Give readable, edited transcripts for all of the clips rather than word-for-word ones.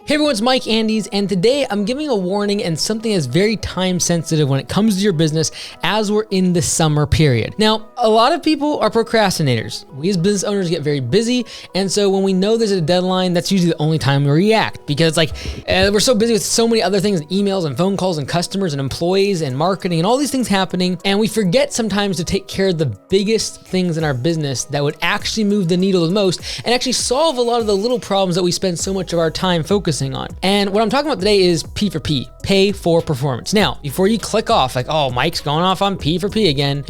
Hey everyone, it's Mike Andes, and today I'm giving a warning and something that's very time sensitive when it comes to your business as we're in the summer period. Now, a lot of people are procrastinators. We as business owners get very busy, and so when we know there's a deadline, that's usually the only time we react, because we're so busy with so many other things, emails and phone calls and customers and employees and marketing and all these things happening, and we forget sometimes to take care of the biggest things in our business that would actually move the needle the most and actually solve a lot of the little problems that we spend so much of our time focusing on. And what I'm talking about today is P for P, pay for performance. Now, before you click off like, oh, Mike's going off on P for P again,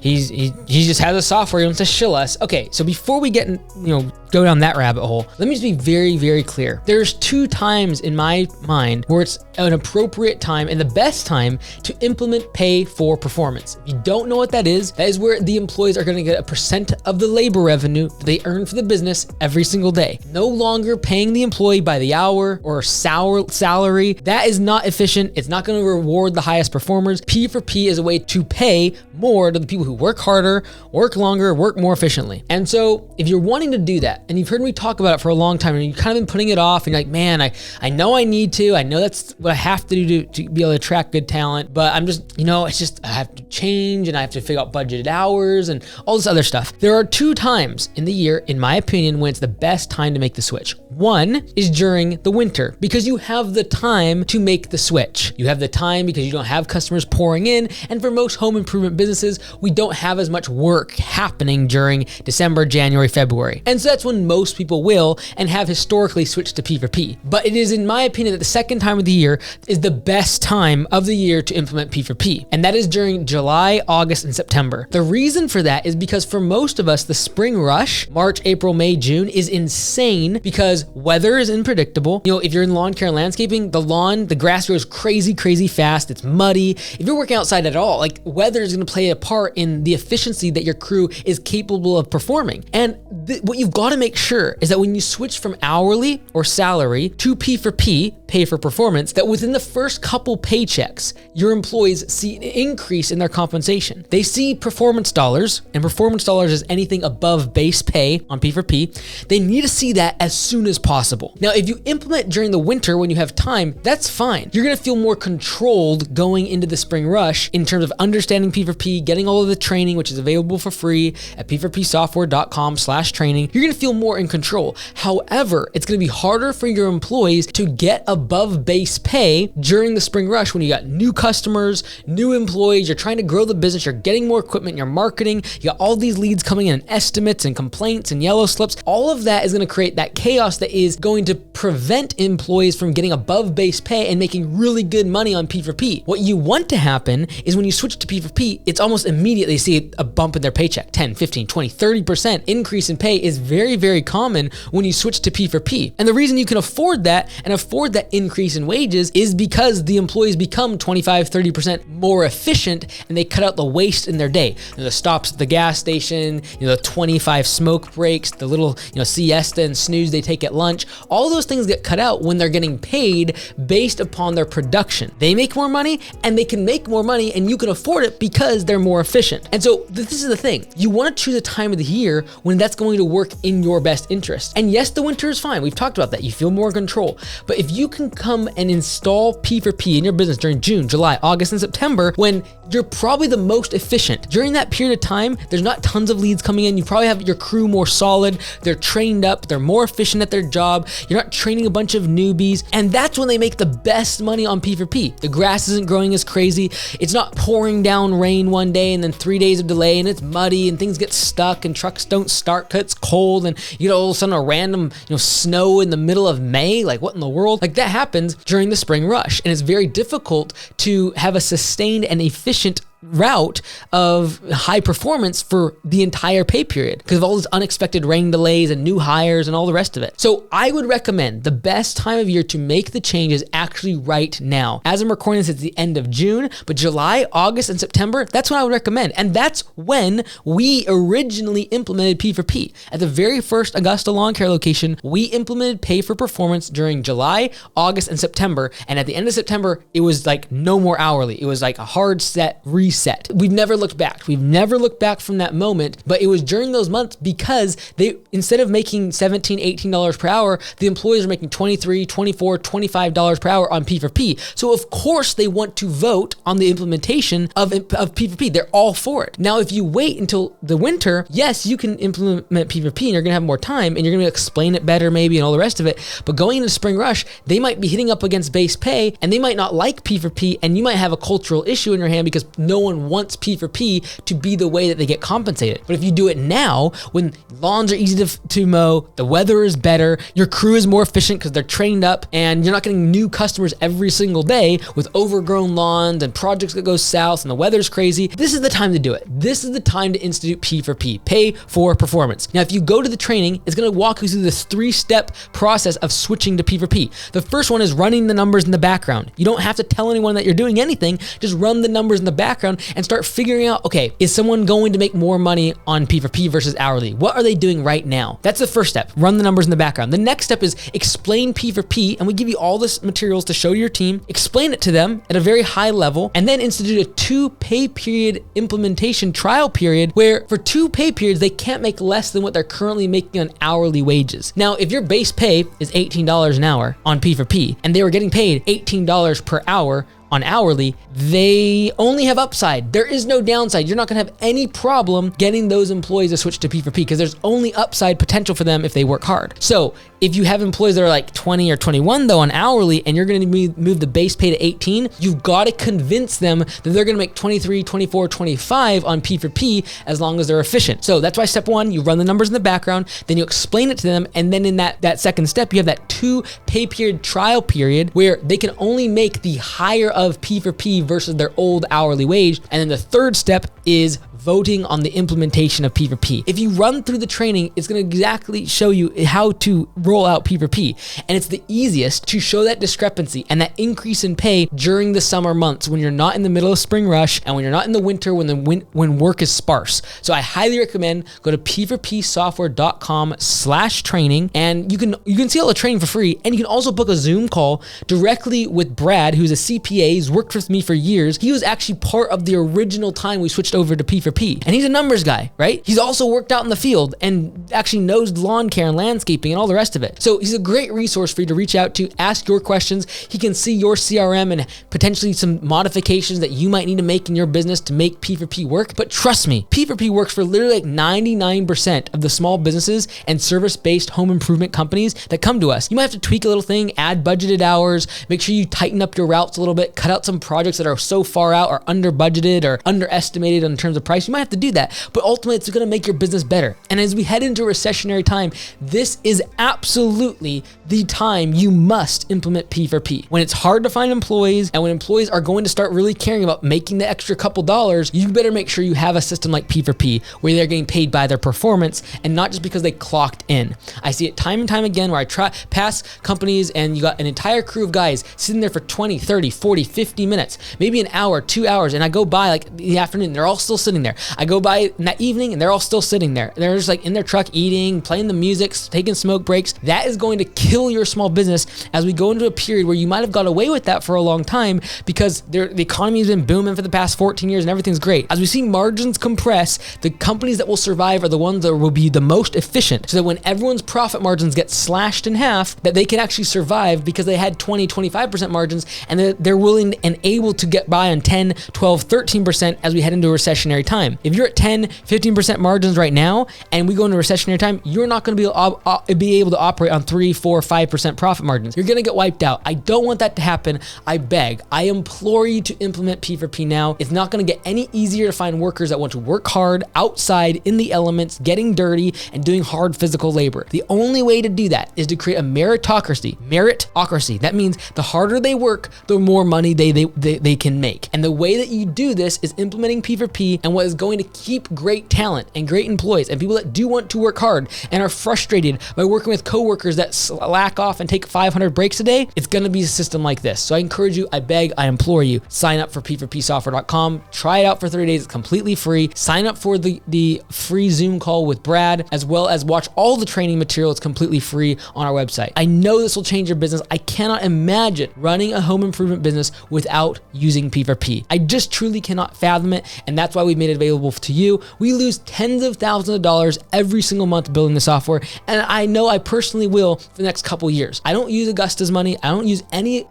he just has a software he wants to shill us. Okay, so before we go down that rabbit hole, let me just be very, very clear. There's two times in my mind where it's an appropriate time and the best time to implement pay for performance. If you don't know what that is where the employees are gonna get a percent of the labor revenue that they earn for the business every single day. No longer paying the employee by the hour or salary. That is not efficient. It's not gonna reward the highest performers. P for P is a way to pay more to the people who work harder, work longer, work more efficiently. And so if you're wanting to do that, and you've heard me talk about it for a long time, and you've kind of been putting it off, and you're like, man, I know I need to, I know that's what I have to do to be able to attract good talent, but I'm just, it's just, I have to change, and I have to figure out budgeted hours and all this other stuff. There are two times in the year, in my opinion, when it's the best time to make the switch. One is during the winter, because you have the time to make the switch. You have the time because you don't have customers pouring in, and for most home improvement businesses, we don't have as much work happening during December, January, February. And so that's when most people will and have historically switched to P for P. But it is, in my opinion, that the second time of the year is the best time of the year to implement P for P. And that is during July, August, and September. The reason for that is because for most of us, the spring rush, March, April, May, June, is insane because weather is unpredictable. If you're in lawn care and landscaping, the grass grows crazy, crazy fast. It's muddy. If you're working outside at all, weather is going to play a part in the efficiency that your crew is capable of performing. And what you've got to make sure is that when you switch from hourly or salary to P for P, pay for performance, that within the first couple paychecks, your employees see an increase in their compensation. They see performance dollars, and performance dollars is anything above base pay on P for P. They need to see that as soon as possible. Now, if you implement during the winter when you have time, that's fine. You're gonna feel more controlled going into the spring rush in terms of understanding P for P, getting all of the training, which is available for free at p4psoftware.com/training. You're gonna feel more in control. However, it's gonna be harder for your employees to get above base pay during the spring rush when you got new customers, new employees, you're trying to grow the business, you're getting more equipment, you're marketing, you got all these leads coming in, and estimates and complaints and yellow slips. All of that is gonna create that chaos that is going to prevent employees from getting above base pay and making really good money on P for P. What you want to happen is when you switch to P for P, it's almost immediately see a bump in their paycheck. 10, 15, 20, 30% increase in pay is very, very common when you switch to P for P. And the reason you can afford that and afford that increase in wages is because the employees become 25, 30% more efficient, and they cut out the waste in their day. The stops at the gas station, the 25 smoke breaks, the little siesta and snooze they take at lunch. All those things get cut out when they're getting paid based upon their production. They make more money, and they can make more money, and you can afford it because they're more efficient. And so this is the thing. You want to choose a time of the year when that's going to work in your best interest. And yes, the winter is fine. We've talked about that. You feel more control. But if you can come and install P for P in your business during June, July, August, and September, when you're probably the most efficient. During that period of time, there's not tons of leads coming in. You probably have your crew more solid. They're trained up. They're more efficient at their job. You're not training a bunch of newbies. And that's when they make the best money on P for P. The grass isn't growing as crazy. It's not pouring down rain one day and then 3 days of delay, and it's muddy and things get stuck and trucks don't start because it's cold, and all of a sudden a random snow in the middle of May. What in the world? That happens during the spring rush, and it's very difficult to have a sustained and efficient route of high performance for the entire pay period because of all these unexpected rain delays and new hires and all the rest of it. So I would recommend the best time of year to make the change is actually right now. As I'm recording this, it's the end of June, but July, August, and September, that's when I would recommend. And that's when we originally implemented P for P. At the very first Augusta Lawn Care location, we implemented pay for performance during July, August, and September. And at the end of September, it was no more hourly. It was a hard set reset. We've never looked back. We've never looked back from that moment, but it was during those months because they, instead of making $17, $18 per hour, the employees are making $23, $24, $25 per hour on P4P. So of course they want to vote on the implementation of P4P. They're all for it. Now, if you wait until the winter, yes, you can implement P4P and you're gonna have more time and you're gonna explain it better maybe and all the rest of it. But going into spring rush, they might be hitting up against base pay and they might not like P4P, and you might have a cultural issue in your hand because no one wants P4P to be the way that they get compensated. But if you do it now, when lawns are easy to mow, the weather is better, your crew is more efficient because they're trained up, and you're not getting new customers every single day with overgrown lawns and projects that go south and the weather's crazy, this is the time to do it. This is the time to institute P4P, pay for performance. Now, if you go to the training, it's gonna walk you through this 3-step process of switching to P4P. The first one is running the numbers in the background. You don't have to tell anyone that you're doing anything, just run the numbers in the background and start figuring out, okay, is someone going to make more money on P4P versus hourly? What are they doing right now? That's the first step, run the numbers in the background. The next step is explain P4P, and we give you all this materials to show your team, explain it to them at a very high level, and then institute a 2 pay period implementation trial period where for 2 pay periods, they can't make less than what they're currently making on hourly wages. Now, if your base pay is $18 an hour on P4P and they were getting paid $18 per hour on hourly, they only have upside. There is no downside. You're not gonna have any problem getting those employees to switch to P4P because there's only upside potential for them if they work hard. So if you have employees that are like 20 or 21 though on hourly and you're gonna move the base pay to 18, you've gotta convince them that they're gonna make 23, 24, 25 on P4P as long as they're efficient. So that's why step 1, you run the numbers in the background, then you explain it to them, and then in that second step, you have that 2 pay period trial period where they can only make the higher of P4P versus their old hourly wage. And then the third step is voting on the implementation of P4P. If you run through the training, it's gonna exactly show you how to roll out P4P. And it's the easiest to show that discrepancy and that increase in pay during the summer months when you're not in the middle of spring rush and when you're not in the winter when work is sparse. So I highly recommend go to p4psoftware.com/training, and you can see all the training for free, and you can also book a Zoom call directly with Brad, who's a CPA. He's worked with me for years. He was actually part of the original time we switched over to P4P. And he's a numbers guy, right? He's also worked out in the field and actually knows lawn care and landscaping and all the rest of it. So he's a great resource for you to reach out to, ask your questions. He can see your CRM and potentially some modifications that you might need to make in your business to make P4P work. But trust me, P4P works for literally like 99% of the small businesses and service-based home improvement companies that come to us. You might have to tweak a little thing, add budgeted hours, make sure you tighten up your routes a little bit, cut out some projects that are so far out or under budgeted or underestimated in terms of price. You might have to do that, but ultimately it's going to make your business better. And as we head into a recessionary time, this is absolutely the time you must implement P4P. When it's hard to find employees and when employees are going to start really caring about making the extra couple dollars, you better make sure you have a system like P4P where they're getting paid by their performance and not just because they clocked in. I see it time and time again where I pass companies and you got an entire crew of guys sitting there for 20, 30, 40, 50 minutes, maybe an hour, 2 hours, and I go by like the afternoon, they're all still sitting there. I go by in that evening and they're all still sitting there. They're just like in their truck eating, playing the music, taking smoke breaks. That is going to kill your small business as we go into a period where you might have got away with that for a long time because the economy has been booming for the past 14 years and everything's great. As we see margins compress, the companies that will survive are the ones that will be the most efficient, so that when everyone's profit margins get slashed in half, that they can actually survive because they had 20, 25% margins and they're willing and able to get by on 10, 12, 13% as we head into a recessionary time. If you're at 10, 15% margins right now, and we go into recessionary time, you're not going to be able to operate on 3, 4, 5% profit margins. You're going to get wiped out. I don't want that to happen. I beg, I implore you to implement P4P now. It's not going to get any easier to find workers that want to work hard outside in the elements, getting dirty and doing hard physical labor. The only way to do that is to create a meritocracy. Meritocracy. That means the harder they work, the more money they can make. And the way that you do this is implementing P4P, and what is going to keep great talent and great employees and people that do want to work hard and are frustrated by working with coworkers that slack off and take 500 breaks a day, it's going to be a system like this. So I encourage you, I beg, I implore you, sign up for p4psoftware.com. Try it out for 30 days. It's completely free. Sign up for the free Zoom call with Brad, as well as watch all the training material. It's completely free on our website. I know this will change your business. I cannot imagine running a home improvement business without using P4P. I just truly cannot fathom it, and that's why we made it available to you. We lose tens of thousands of dollars every single month building the software, and I know I personally will for the next couple years. I don't use Augusta's money. I don't use any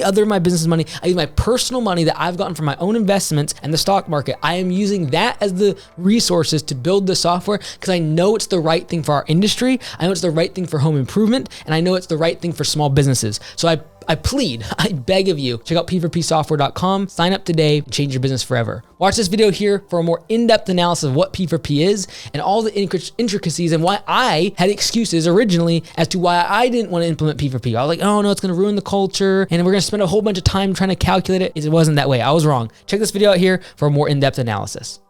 other of my business money. I use my personal money that I've gotten from my own investments and the stock market. I am using that as the resources to build the software because I know it's the right thing for our industry. I know it's the right thing for home improvement, and I know it's the right thing for small businesses. So I plead, I beg of you, check out p4psoftware.com, sign up today, and change your business forever. Watch this video here for a more in-depth analysis of what P4P is and all the intricacies and why I had excuses originally as to why I didn't want to implement P4P. I was like, oh no, it's going to ruin the culture and we're going to spend a whole bunch of time trying to calculate it. It wasn't that way. I was wrong. Check this video out here for a more in-depth analysis.